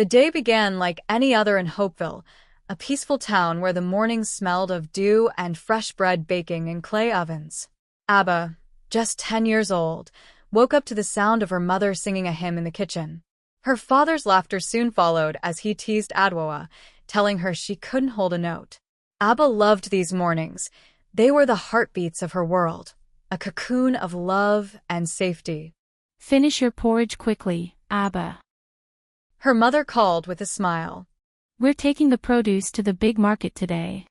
The day began like any other in Hopeville, a peaceful town where the mornings smelled of dew and fresh bread baking in clay ovens. Abba, just 10 years old, woke up to the sound of her mother singing a hymn in the kitchen. Her father's laughter soon followed as he teased Adwoa, telling her she couldn't hold a note. Abba loved these mornings. They were the heartbeats of her world, a cocoon of love and safety. Finish your porridge quickly, Abba. Her mother called with a smile. We're taking the produce to the big market today.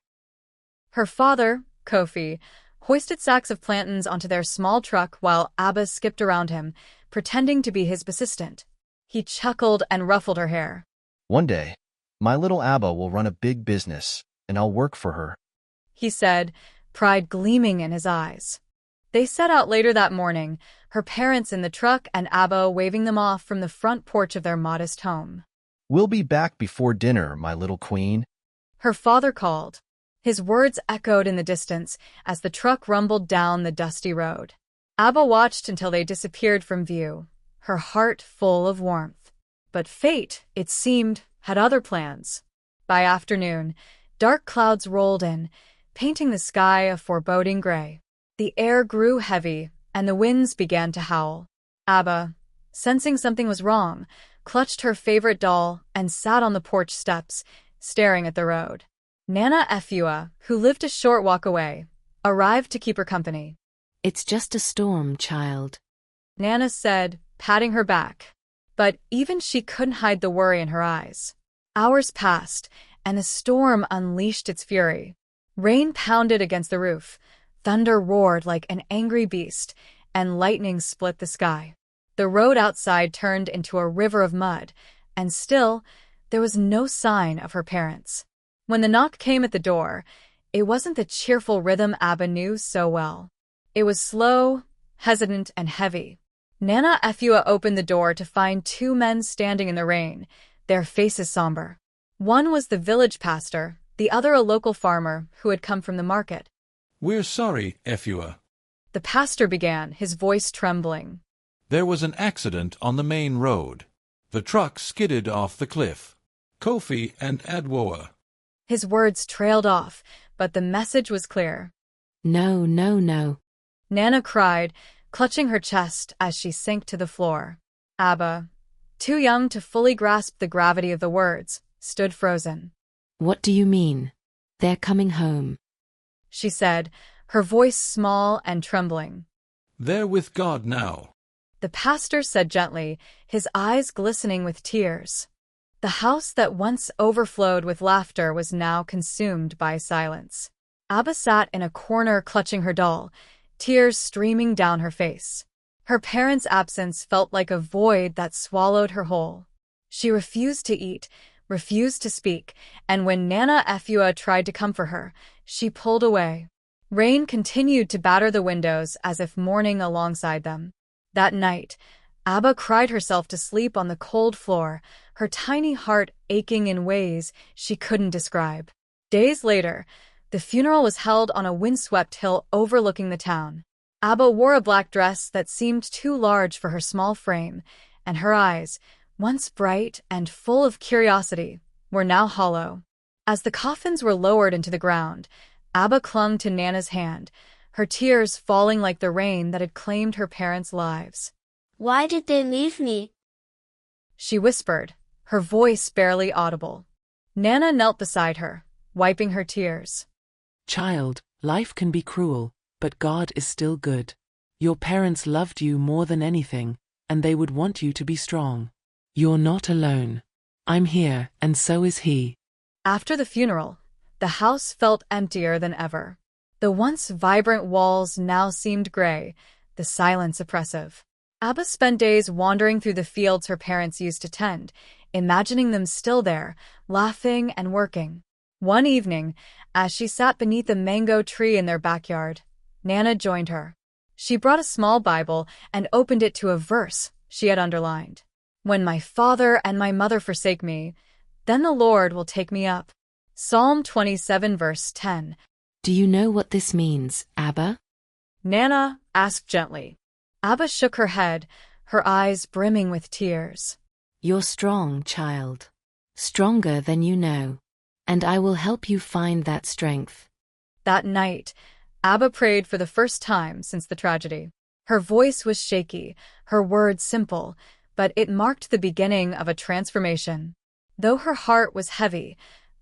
Her father, Kofi, hoisted sacks of plantains onto their small truck while Abba skipped around him, pretending to be his assistant. He chuckled and ruffled her hair. One day, my little Abba will run a big business, and I'll work for her, He said, pride gleaming in his eyes. They set out later that morning, her parents in the truck and Abba waving them off from the front porch of their modest home. We'll be back before dinner, my little queen. Her father called. His words echoed in the distance as the truck rumbled down the dusty road. Abba watched until they disappeared from view, her heart full of warmth. But fate, it seemed, had other plans. By afternoon, dark clouds rolled in, painting the sky a foreboding gray. The air grew heavy, and the winds began to howl. Abba, sensing something was wrong, clutched her favorite doll and sat on the porch steps, staring at the road. Nana Efua, who lived a short walk away, arrived to keep her company. It's just a storm, child. Nana said, patting her back. But even she couldn't hide the worry in her eyes. Hours passed, and the storm unleashed its fury. Rain pounded against the roof, thunder roared like an angry beast, and lightning split the sky. The road outside turned into a river of mud, and still, there was no sign of her parents. When the knock came at the door, it wasn't the cheerful rhythm Abba knew so well. It was slow, hesitant, and heavy. Nana Efua opened the door to find two men standing in the rain, their faces somber. One was the village pastor, the other a local farmer who had come from the market. We're sorry, Efua. The pastor began, his voice trembling. There was an accident on the main road. The truck skidded off the cliff. Kofi and Adwoa. His words trailed off, but the message was clear. No, no, no. Nana cried, clutching her chest as she sank to the floor. Abba, too young to fully grasp the gravity of the words, stood frozen. What do you mean? They're coming home. She said, her voice small and trembling. They're with God now. The pastor said gently, his eyes glistening with tears. The house that once overflowed with laughter was now consumed by silence. Abba sat in a corner clutching her doll, tears streaming down her face. Her parents' absence felt like a void that swallowed her whole. She refused to eat, refused to speak, and when Nana Efua tried to comfort her, she pulled away. Rain continued to batter the windows as if mourning alongside them. That night, Abba cried herself to sleep on the cold floor, her tiny heart aching in ways she couldn't describe. Days later, the funeral was held on a windswept hill overlooking the town. Abba wore a black dress that seemed too large for her small frame, and her eyes, once bright and full of curiosity, were now hollow. As the coffins were lowered into the ground, Abba clung to Nana's hand, her tears falling like the rain that had claimed her parents' lives. Why did they leave me? She whispered, her voice barely audible. Nana knelt beside her, wiping her tears. Child, life can be cruel, but God is still good. Your parents loved you more than anything, and they would want you to be strong. You're not alone. I'm here, and so is He. After the funeral, the house felt emptier than ever. The once vibrant walls now seemed gray, the silence oppressive. Abba spent days wandering through the fields her parents used to tend, imagining them still there, laughing and working. One evening, as she sat beneath a mango tree in their backyard, Nana joined her. She brought a small Bible and opened it to a verse she had underlined. When my father and my mother forsake me, then the Lord will take me up. Psalm 27 verse 10. Do you know what this means, Abba? Nana asked gently. Abba shook her head, her eyes brimming with tears. You're strong, child. Stronger than you know. And I will help you find that strength. That night, Abba prayed for the first time since the tragedy. Her voice was shaky, her words simple, but it marked the beginning of a transformation. Though her heart was heavy,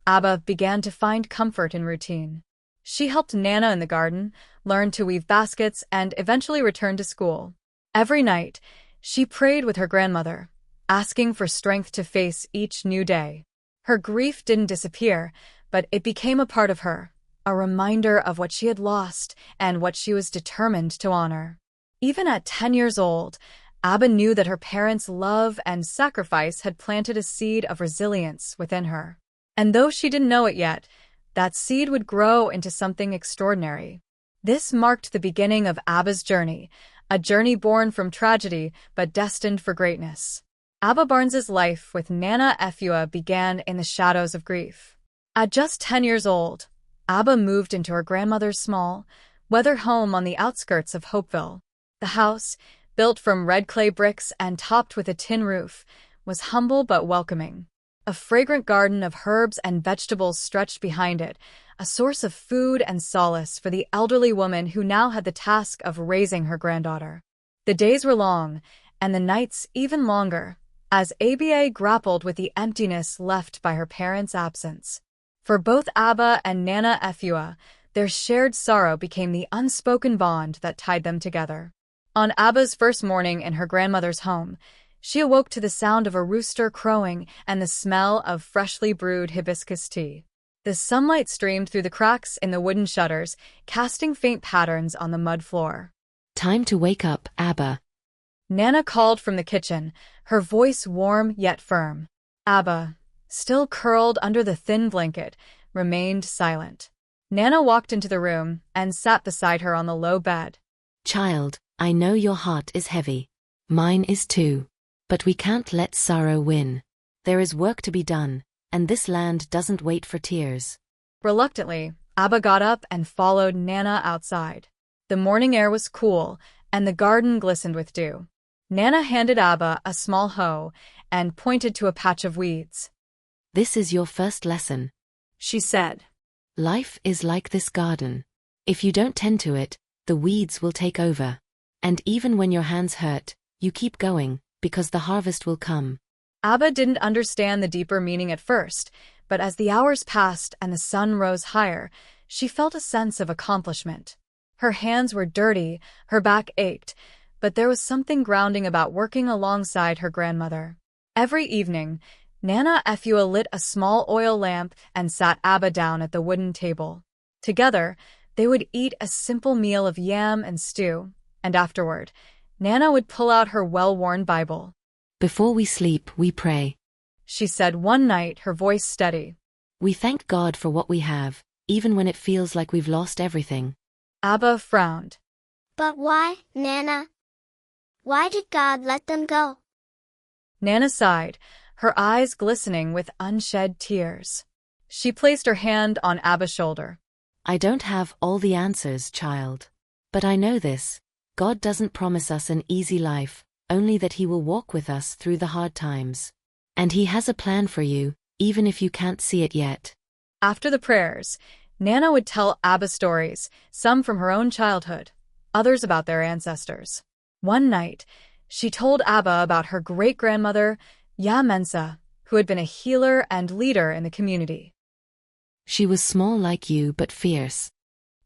Abba began to find comfort in routine. She helped Nana in the garden, learned to weave baskets, and eventually returned to school. Every night, she prayed with her grandmother, asking for strength to face each new day. Her grief didn't disappear, but it became a part of her, a reminder of what she had lost and what she was determined to honor. Even at 10 years old, Abba knew that her parents' love and sacrifice had planted a seed of resilience within her. And though she didn't know it yet, that seed would grow into something extraordinary. This marked the beginning of Abba's journey, a journey born from tragedy but destined for greatness. Abba Barnes's life with Nana Efua began in the shadows of grief. At just 10 years old, Abba moved into her grandmother's small, weathered home on the outskirts of Hopeville. The house, built from red clay bricks and topped with a tin roof, was humble but welcoming. A fragrant garden of herbs and vegetables stretched behind it, a source of food and solace for the elderly woman who now had the task of raising her granddaughter. The days were long, and the nights even longer, as Abba grappled with the emptiness left by her parents' absence. For both Abba and Nana Efua, their shared sorrow became the unspoken bond that tied them together. On Abba's first morning in her grandmother's home, she awoke to the sound of a rooster crowing and the smell of freshly brewed hibiscus tea. The sunlight streamed through the cracks in the wooden shutters, casting faint patterns on the mud floor. Time to wake up, Abba. Nana called from the kitchen, her voice warm yet firm. Abba, still curled under the thin blanket, remained silent. Nana walked into the room and sat beside her on the low bed. Child, I know your heart is heavy. Mine is too. But we can't let sorrow win. There is work to be done, and this land doesn't wait for tears. Reluctantly, Abba got up and followed Nana outside. The morning air was cool, and the garden glistened with dew. Nana handed Abba a small hoe and pointed to a patch of weeds. This is your first lesson, she said. Life is like this garden. If you don't tend to it, the weeds will take over. And even when your hands hurt, you keep going, because the harvest will come. Abba didn't understand the deeper meaning at first, but as the hours passed and the sun rose higher, she felt a sense of accomplishment. Her hands were dirty, her back ached, but there was something grounding about working alongside her grandmother. Every evening, Nana Efua lit a small oil lamp and sat Abba down at the wooden table. Together, they would eat a simple meal of yam and stew, and afterward, Nana would pull out her well-worn Bible. Before we sleep, we pray, she said one night, her voice steady. We thank God for what we have, even when it feels like we've lost everything. Abba frowned. But why, Nana? Why did God let them go? Nana sighed, her eyes glistening with unshed tears. She placed her hand on Abba's shoulder. I don't have all the answers, child. But I know this. God doesn't promise us an easy life, only that He will walk with us through the hard times. And He has a plan for you, even if you can't see it yet. After the prayers, Nana would tell Abba stories, some from her own childhood, others about their ancestors. One night, she told Abba about her great-grandmother, Ya Mensa, who had been a healer and leader in the community. She was small like you but fierce,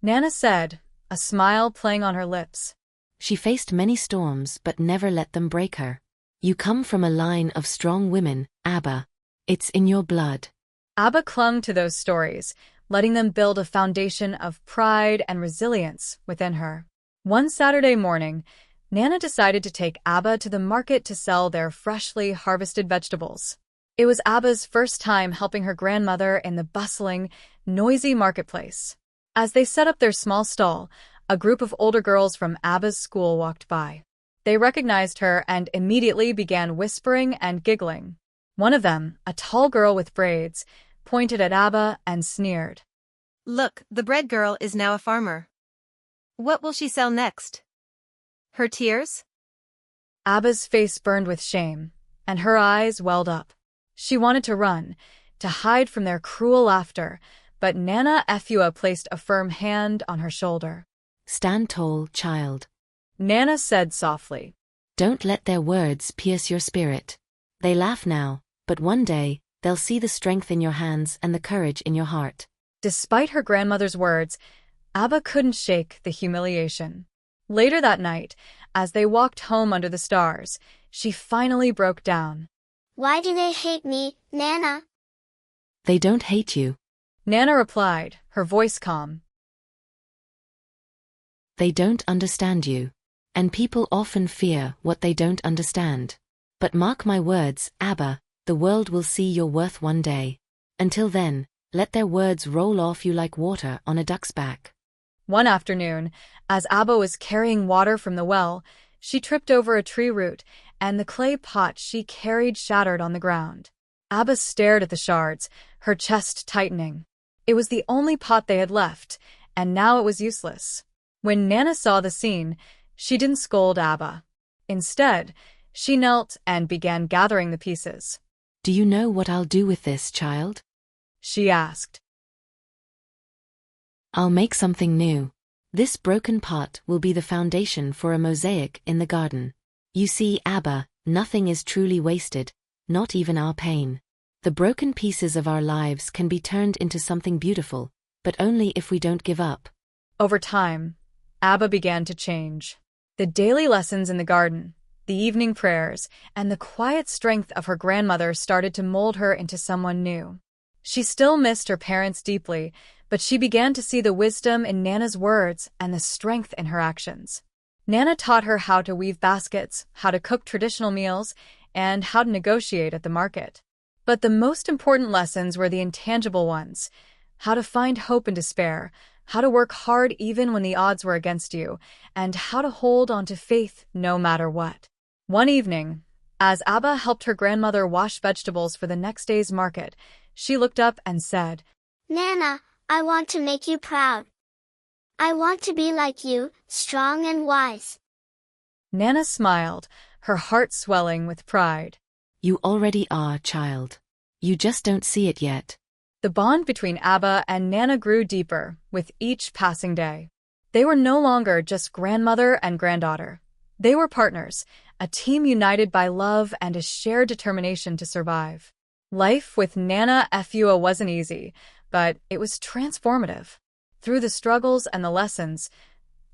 Nana said, a smile playing on her lips. She faced many storms but never let them break her. You come from a line of strong women, Abba. It's in your blood. Abba clung to those stories, letting them build a foundation of pride and resilience within her. One Saturday morning, Nana decided to take Abba to the market to sell their freshly harvested vegetables. It was Abba's first time helping her grandmother in the bustling, noisy marketplace. As they set up their small stall, a group of older girls from Abba's school walked by. They recognized her and immediately began whispering and giggling. One of them, a tall girl with braids, pointed at Abba and sneered. Look, the bread girl is now a farmer. What will she sell next? Her tears? Abba's face burned with shame, and her eyes welled up. She wanted to run, to hide from their cruel laughter, but Nana Efua placed a firm hand on her shoulder. Stand tall, child. Nana said softly. Don't let their words pierce your spirit. They laugh now, but one day, they'll see the strength in your hands and the courage in your heart. Despite her grandmother's words, Abba couldn't shake the humiliation. Later that night, as they walked home under the stars, she finally broke down. Why do they hate me, Nana? They don't hate you. Nana replied, her voice calm. They don't understand you. And people often fear what they don't understand. But mark my words, Abba, the world will see your worth one day. Until then, let their words roll off you like water on a duck's back. One afternoon, as Abba was carrying water from the well, she tripped over a tree root, and the clay pot she carried shattered on the ground. Abba stared at the shards, her chest tightening. It was the only pot they had left, and now it was useless. When Nana saw the scene, she didn't scold Abba. Instead, she knelt and began gathering the pieces. Do you know what I'll do with this, child? She asked. I'll make something new. This broken pot will be the foundation for a mosaic in the garden. You see, Abba, nothing is truly wasted, not even our pain. The broken pieces of our lives can be turned into something beautiful, but only if we don't give up. Over time, Abba began to change. The daily lessons in the garden, the evening prayers, and the quiet strength of her grandmother started to mold her into someone new. She still missed her parents deeply, but she began to see the wisdom in Nana's words and the strength in her actions. Nana taught her how to weave baskets, how to cook traditional meals, and how to negotiate at the market. But the most important lessons were the intangible ones: how to find hope in despair, how to work hard even when the odds were against you, and how to hold on to faith no matter what. One evening, as Abba helped her grandmother wash vegetables for the next day's market, she looked up and said, Nana, I want to make you proud. I want to be like you, strong and wise. Nana smiled, her heart swelling with pride. You already are, child. You just don't see it yet. The bond between Abba and Nana grew deeper with each passing day. They were no longer just grandmother and granddaughter. They were partners, a team united by love and a shared determination to survive. Life with Nana Efua wasn't easy, but it was transformative. Through the struggles and the lessons,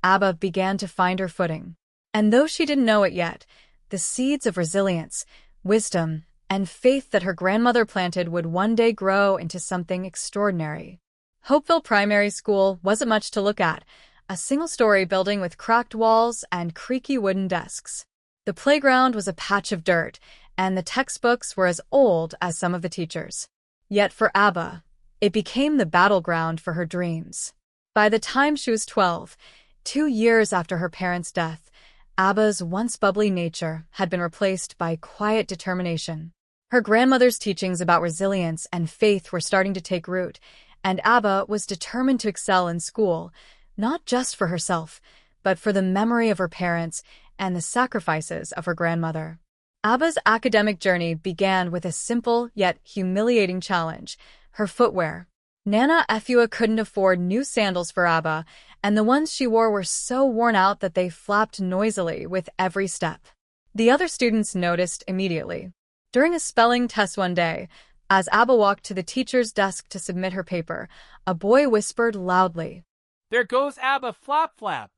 Abba began to find her footing. And though she didn't know it yet, the seeds of resilience, wisdom, and faith that her grandmother planted would one day grow into something extraordinary. Hopeville Primary School wasn't much to look at, a single-story building with cracked walls and creaky wooden desks. The playground was a patch of dirt, and the textbooks were as old as some of the teachers. Yet for Abba, it became the battleground for her dreams. By the time she was 12, 2 years after her parents' death, Abba's once bubbly nature had been replaced by quiet determination. Her grandmother's teachings about resilience and faith were starting to take root, and Abba was determined to excel in school, not just for herself, but for the memory of her parents and the sacrifices of her grandmother. Abba's academic journey began with a simple yet humiliating challenge: her footwear. Nana Efua couldn't afford new sandals for Abba, and the ones she wore were so worn out that they flapped noisily with every step. The other students noticed immediately. During a spelling test one day, as Abba walked to the teacher's desk to submit her paper, a boy whispered loudly, "There goes Abba Flop Flap."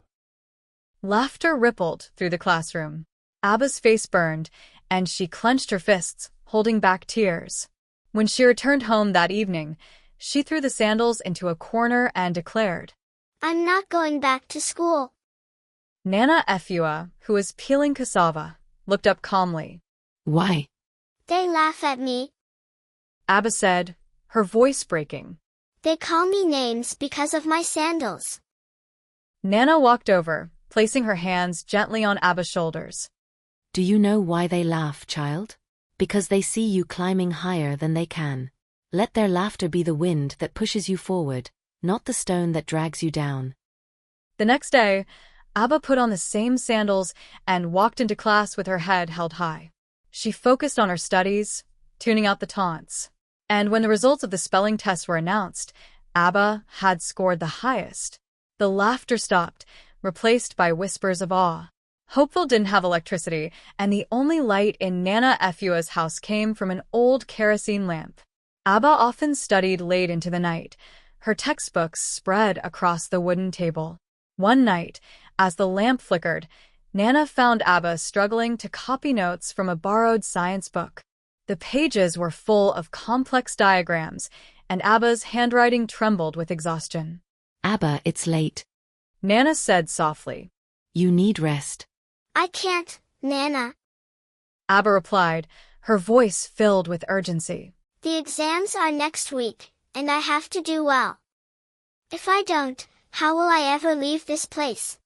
Laughter rippled through the classroom. Abba's face burned, and she clenched her fists, holding back tears. When she returned home that evening, she threw the sandals into a corner and declared, I'm not going back to school. Nana Efua, who was peeling cassava, looked up calmly. Why? They laugh at me. Abba said, her voice breaking. They call me names because of my sandals. Nana walked over, placing her hands gently on Abba's shoulders. Do you know why they laugh, child? Because they see you climbing higher than they can. Let their laughter be the wind that pushes you forward, not the stone that drags you down. The next day, Abba put on the same sandals and walked into class with her head held high. She focused on her studies, tuning out the taunts. And when the results of the spelling test were announced, Abba had scored the highest. The laughter stopped, replaced by whispers of awe. Hopeville didn't have electricity, and the only light in Nana Efua's house came from an old kerosene lamp. Abba often studied late into the night, her textbooks spread across the wooden table. One night, as the lamp flickered, Nana found Abba struggling to copy notes from a borrowed science book. The pages were full of complex diagrams, and Abba's handwriting trembled with exhaustion. Abba, it's late. Nana said softly. You need rest. I can't, Nana. Abba replied, her voice filled with urgency. The exams are next week, and I have to do well. If I don't, how will I ever leave this place?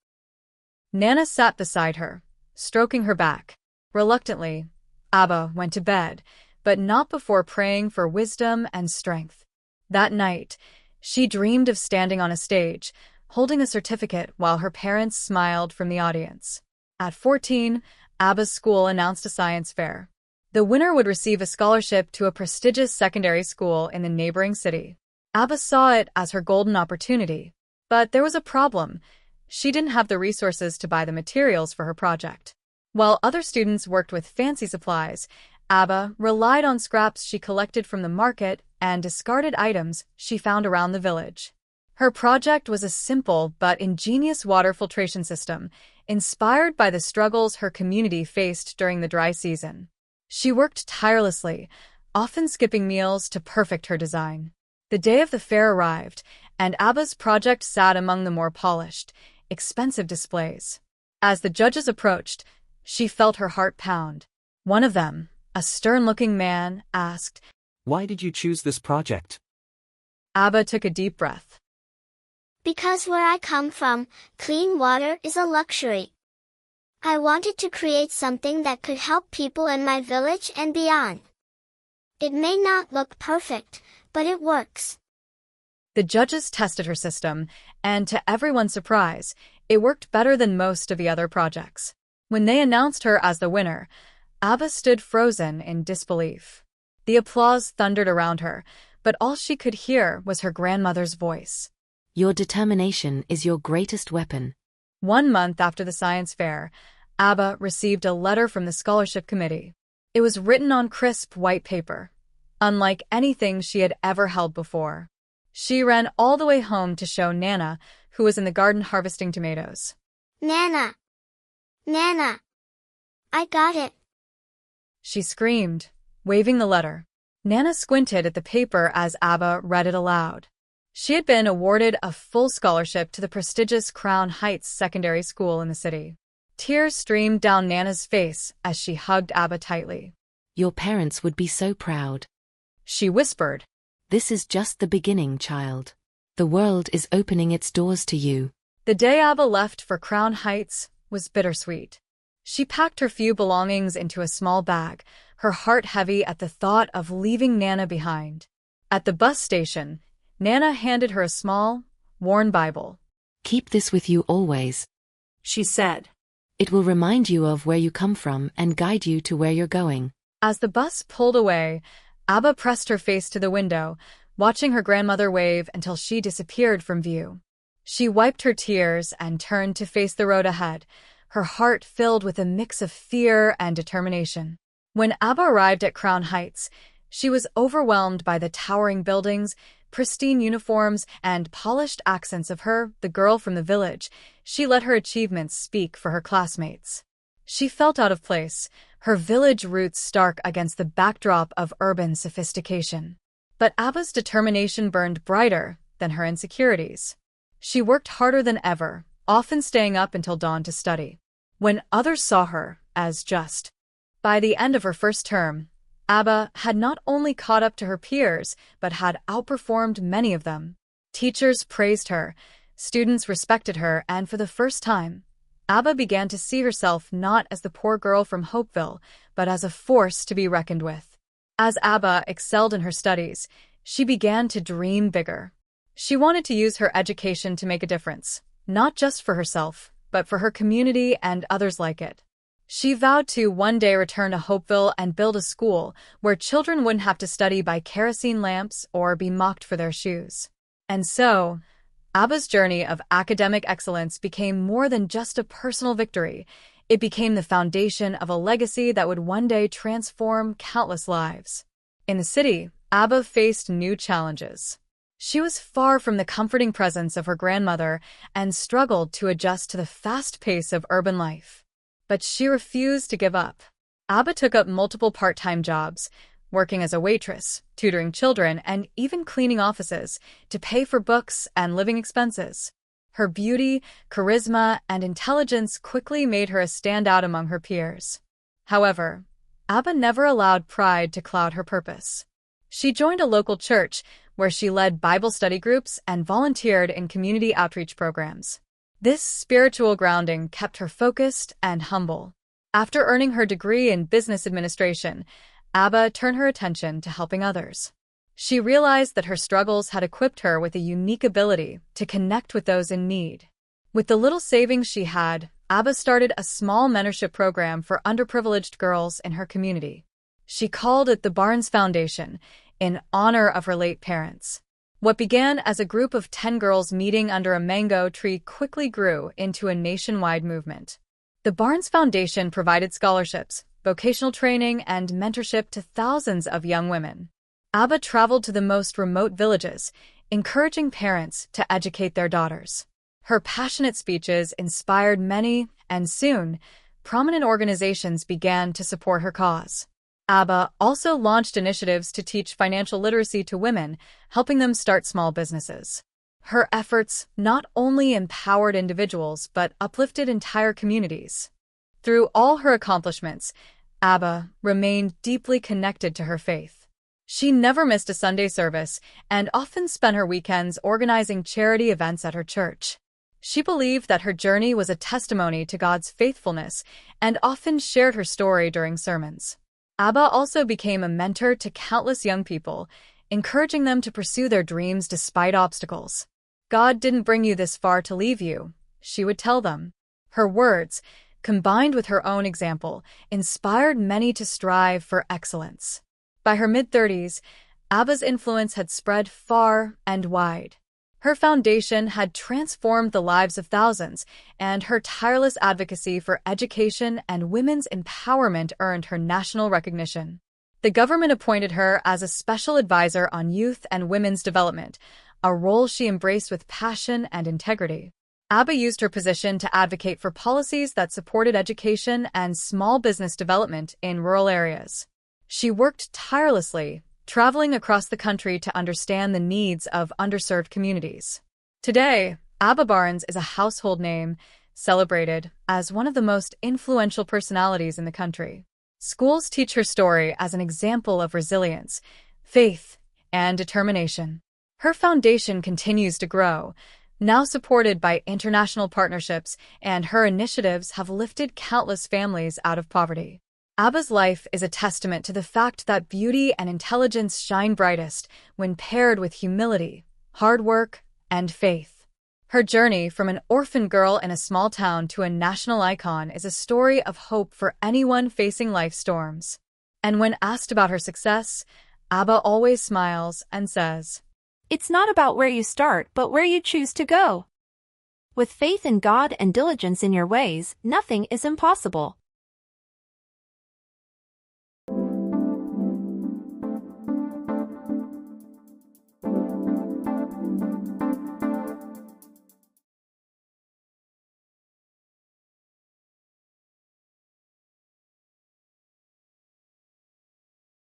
Nana sat beside her, stroking her back. Reluctantly, Abba went to bed, but not before praying for wisdom and strength. That night, she dreamed of standing on a stage, holding a certificate while her parents smiled from the audience. At 14, Abba's school announced a science fair. The winner would receive a scholarship to a prestigious secondary school in the neighboring city. Abba saw it as her golden opportunity. But there was a problem. She didn't have the resources to buy the materials for her project. While other students worked with fancy supplies, Abba relied on scraps she collected from the market and discarded items she found around the village. Her project was a simple but ingenious water filtration system, inspired by the struggles her community faced during the dry season. She worked tirelessly, often skipping meals to perfect her design. The day of the fair arrived, and Abba's project sat among the more polished, expensive displays. As the judges approached, she felt her heart pound. One of them, a stern-looking man, asked, Why did you choose this project? Abba took a deep breath. Because where I come from, clean water is a luxury. I wanted to create something that could help people in my village and beyond. It may not look perfect, but it works. The judges tested her system, and to everyone's surprise, it worked better than most of the other projects. When they announced her as the winner, Abba stood frozen in disbelief. The applause thundered around her, but all she could hear was her grandmother's voice. Your determination is your greatest weapon. 1 month after the science fair, Abba received a letter from the scholarship committee. It was written on crisp white paper, unlike anything she had ever held before. She ran all the way home to show Nana, who was in the garden harvesting tomatoes. Nana! Nana! I got it! She screamed, waving the letter. Nana squinted at the paper as Abba read it aloud. She had been awarded a full scholarship to the prestigious Crown Heights Secondary School in the city. Tears streamed down Nana's face as she hugged Abba tightly. Your parents would be so proud. She whispered. This is just the beginning, child. The world is opening its doors to you. The day Abba left for Crown Heights was bittersweet. She packed her few belongings into a small bag, her heart heavy at the thought of leaving Nana behind. At the bus station, Nana handed her a small, worn Bible. Keep this with you always, she said. It will remind you of where you come from and guide you to where you're going. As the bus pulled away, Abba pressed her face to the window, watching her grandmother wave until she disappeared from view. She wiped her tears and turned to face the road ahead, her heart filled with a mix of fear and determination. When Abba arrived at Crown Heights, she was overwhelmed by the towering buildings, pristine uniforms, and polished accents of her, the girl from the village. She let her achievements speak for her classmates. She felt out of place, her village roots stark against the backdrop of urban sophistication. But Abba's determination burned brighter than her insecurities. She worked harder than ever, often staying up until dawn to study. When others saw her as just. By the end of her first term, Abba had not only caught up to her peers, but had outperformed many of them. Teachers praised her, students respected her, and for the first time, Abba began to see herself not as the poor girl from Hopeville, but as a force to be reckoned with. As Abba excelled in her studies, she began to dream bigger. She wanted to use her education to make a difference, not just for herself, but for her community and others like it. She vowed to one day return to Hopeville and build a school where children wouldn't have to study by kerosene lamps or be mocked for their shoes. And so, Abba's journey of academic excellence became more than just a personal victory. It became the foundation of a legacy that would one day transform countless lives. In the city, Abba faced new challenges. She was far from the comforting presence of her grandmother and struggled to adjust to the fast pace of urban life. But she refused to give up. Abba took up multiple part-time jobs, working as a waitress, tutoring children, and even cleaning offices to pay for books and living expenses. Her beauty, charisma, and intelligence quickly made her a standout among her peers. However, Abba never allowed pride to cloud her purpose. She joined a local church where she led Bible study groups and volunteered in community outreach programs. This spiritual grounding kept her focused and humble. After earning her degree in business administration, Abba turned her attention to helping others. She realized that her struggles had equipped her with a unique ability to connect with those in need. With the little savings she had, Abba started a small mentorship program for underprivileged girls in her community. She called it the Barnes Foundation, in honor of her late parents. What began as a group of 10 girls meeting under a mango tree quickly grew into a nationwide movement. The Barnes Foundation provided scholarships, vocational training, and mentorship to thousands of young women. Abba traveled to the most remote villages, encouraging parents to educate their daughters. Her passionate speeches inspired many, and soon, prominent organizations began to support her cause. Abba also launched initiatives to teach financial literacy to women, helping them start small businesses. Her efforts not only empowered individuals but uplifted entire communities. Through all her accomplishments, Abba remained deeply connected to her faith. She never missed a Sunday service and often spent her weekends organizing charity events at her church. She believed that her journey was a testimony to God's faithfulness and often shared her story during sermons. Abba also became a mentor to countless young people, encouraging them to pursue their dreams despite obstacles. God didn't bring you this far to leave you, she would tell them. Her words, combined with her own example, inspired many to strive for excellence. By her mid-30s, Abba's influence had spread far and wide. Her foundation had transformed the lives of thousands, and her tireless advocacy for education and women's empowerment earned her national recognition. The government appointed her as a special advisor on youth and women's development, a role she embraced with passion and integrity. Abba used her position to advocate for policies that supported education and small business development in rural areas. She worked tirelessly, traveling across the country to understand the needs of underserved communities. Today, Abba Barnes is a household name, celebrated as one of the most influential personalities in the country. Schools teach her story as an example of resilience, faith, and determination. Her foundation continues to grow, now supported by international partnerships, and her initiatives have lifted countless families out of poverty. Abba's life is a testament to the fact that beauty and intelligence shine brightest when paired with humility, hard work, and faith. Her journey from an orphan girl in a small town to a national icon is a story of hope for anyone facing life storms. And when asked about her success, Abba always smiles and says, "It's not about where you start, but where you choose to go. With faith in God and diligence in your ways, nothing is impossible."